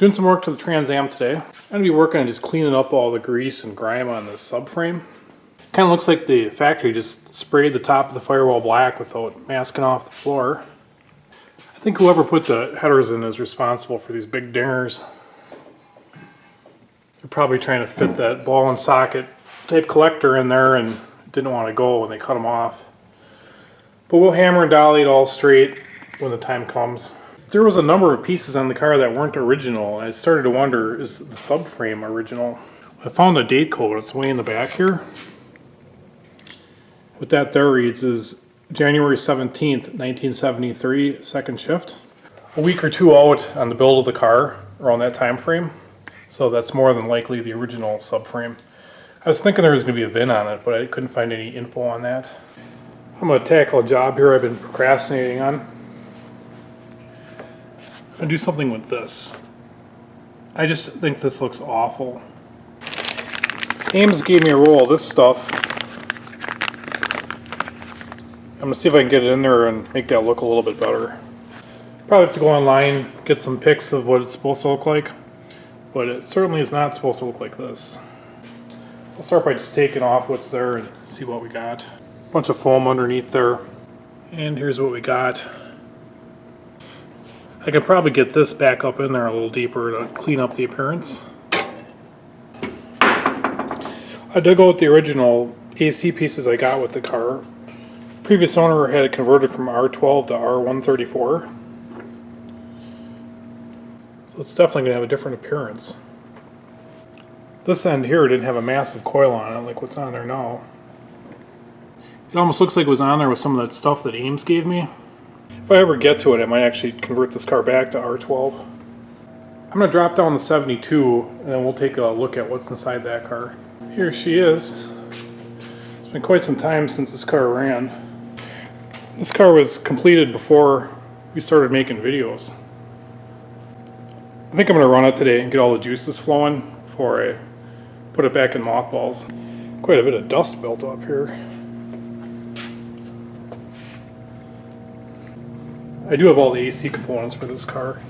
Doing some work to the Trans Am today. I'm going to be working on just cleaning up all the grease and grime on the subframe. Kind of looks like the factory just sprayed the top of the firewall black without masking off the floor. I think whoever put the headers in is responsible for these big dingers. They're probably trying to fit that ball and socket type collector in there and didn't want to go when they cut them off. But we'll hammer and dolly it all straight when the time comes. There was a number of pieces on the car that weren't original, and I started to wonder, is the subframe original? I found a date code, it's way in the back here. What that there reads is January 17th, 1973, second shift. A week or two out on the build of the car, around that time frame. So that's more than likely the original subframe. I was thinking there was going to be a VIN on it, but I couldn't find any info on that. I'm going to tackle a job here I've been procrastinating on. I'm going to do something with this. I just think this looks awful. Ames gave me a roll of this stuff. I'm going to see if I can get it in there and make that look a little bit better. Probably have to go online, get some pics of what it's supposed to look like. But it certainly is not supposed to look like this. I'll start by just taking off what's there and see what we got. Bunch of foam underneath there. And here's what we got. I could probably get this back up in there a little deeper to clean up the appearance. I did go with the original AC pieces I got with the car. Previous owner had it converted from R12 to R134. So it's definitely going to have a different appearance. This end here didn't have a massive coil on it like what's on there now. It almost looks like it was on there with some of that stuff that Ames gave me. If I ever get to it, I might actually convert this car back to R12. I'm going to drop down the 72 and then we'll take a look at what's inside that car. Here she is. It's been quite some time since this car ran. This car was completed before we started making videos. I think I'm going to run it today and get all the juices flowing before I put it back in mothballs. Quite a bit of dust built up here. I do have all the AC components for this car.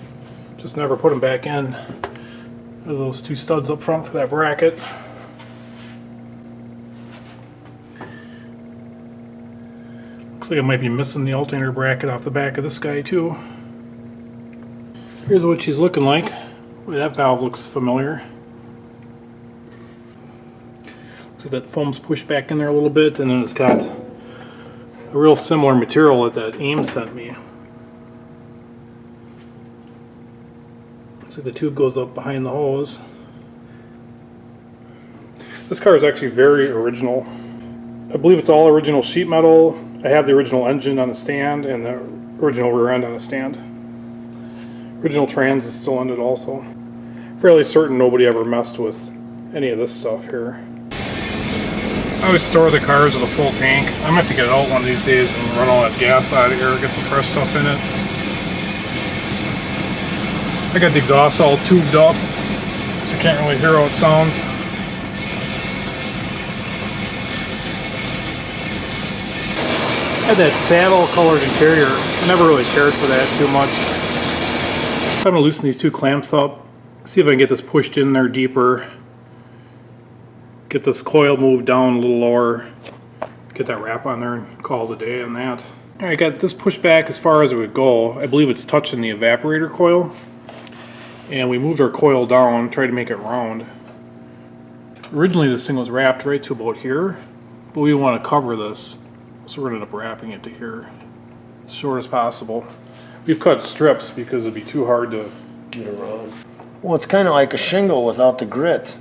Just never put them back in. Those two studs up front for that bracket. Looks like I might be missing the alternator bracket off the back of this guy too. Here's what she's looking like. Boy, that valve looks familiar. Looks like that foam's pushed back in there a little bit, and then it's got a real similar material that Ames sent me. Looks like the tube goes up behind the hose. This car is actually very original. I believe it's all original sheet metal. I have the original engine on a stand and the original rear end on a stand. Original trans is still in it also. Fairly certain nobody ever messed with any of this stuff here. I always store the cars with a full tank. I'm going to have to get it out one of these days and run all that gas out of here, get some fresh stuff in it. I got the exhaust all tubed up, so you can't really hear how it sounds. I had that saddle colored interior. I never really cared for that too much. I'm going to loosen these two clamps up, see if I can get this pushed in there deeper, get this coil moved down a little lower, get that wrap on there and call it a day on that. I got this pushed back as far as it would go. I believe it's touching the evaporator coil, and we moved our coil down, tried to make it round. Originally this thing was wrapped right to about here, but we want to cover this, so we're going to end up wrapping it to here as short as possible. We've cut strips because it'd be too hard to get around. Well, it's kind of like a shingle without the grit.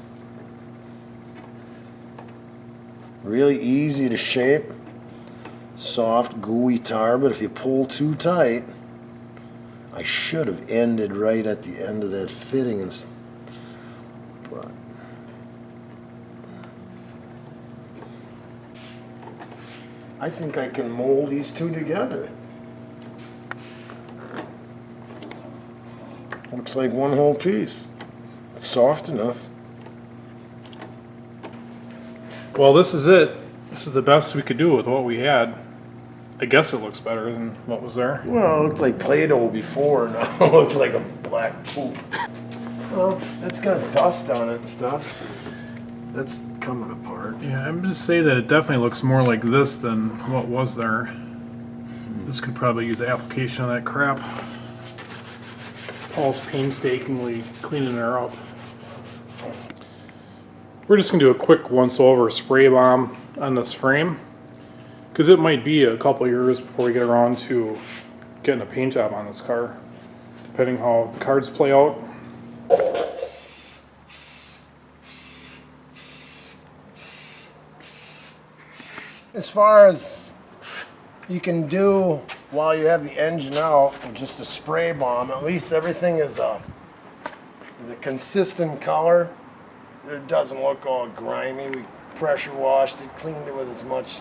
Really easy to shape. Soft, gooey tar, but if you pull too tight, I should have ended right at the end of that fitting. But I think I can mold these two together. Looks like one whole piece. It's soft enough. Well, this is it. This is the best we could do with what we had. I guess it looks better than what was there. Well, it looked like Play-Doh before, now it looks like a black poop. Well, it's got dust on it and stuff. That's coming apart. Yeah, I'm just saying that it definitely looks more like this than what was there. This could probably use application of that crap. Paul's painstakingly cleaning her up. We're just going to do a quick once-over spray bomb on this frame, because it might be a couple years before we get around to getting a paint job on this car, depending how the cards play out. As far as you can do while you have the engine out, with just a spray bomb, at least everything is a consistent color. It doesn't look all grimy. We pressure washed it, cleaned it with as much,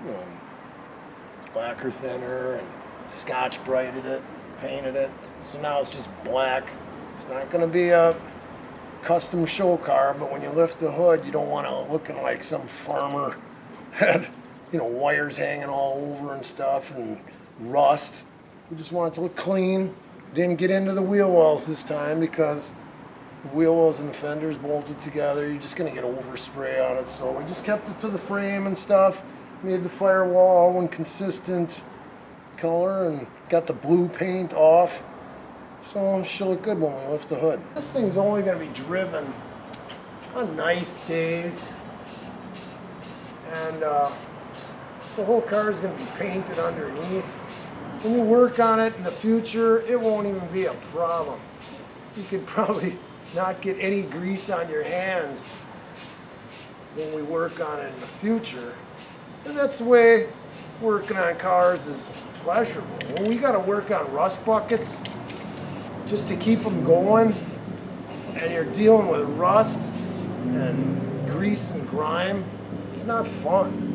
you know, lacquer thinner and Scotch brighted it, painted it. So now it's just black. It's not going to be a custom show car, but when you lift the hood, you don't want it looking like some farmer had, you know, wires hanging all over and stuff and rust. We just want it to look clean. Didn't get into the wheel wells this time because the wheel wells and the fenders bolted together. You're just gonna get overspray on it. So we just kept it to the frame and stuff. Made the firewall all one consistent color and got the blue paint off. So it should look good when we lift the hood. This thing's only gonna be driven on nice days. And the whole car is going to be painted underneath. When you work on it in the future, it won't even be a problem. You could probably not get any grease on your hands when we work on it in the future. And that's the way working on cars is pleasurable. When we got to work on rust buckets just to keep them going, and you're dealing with rust and grease and grime, it's not fun.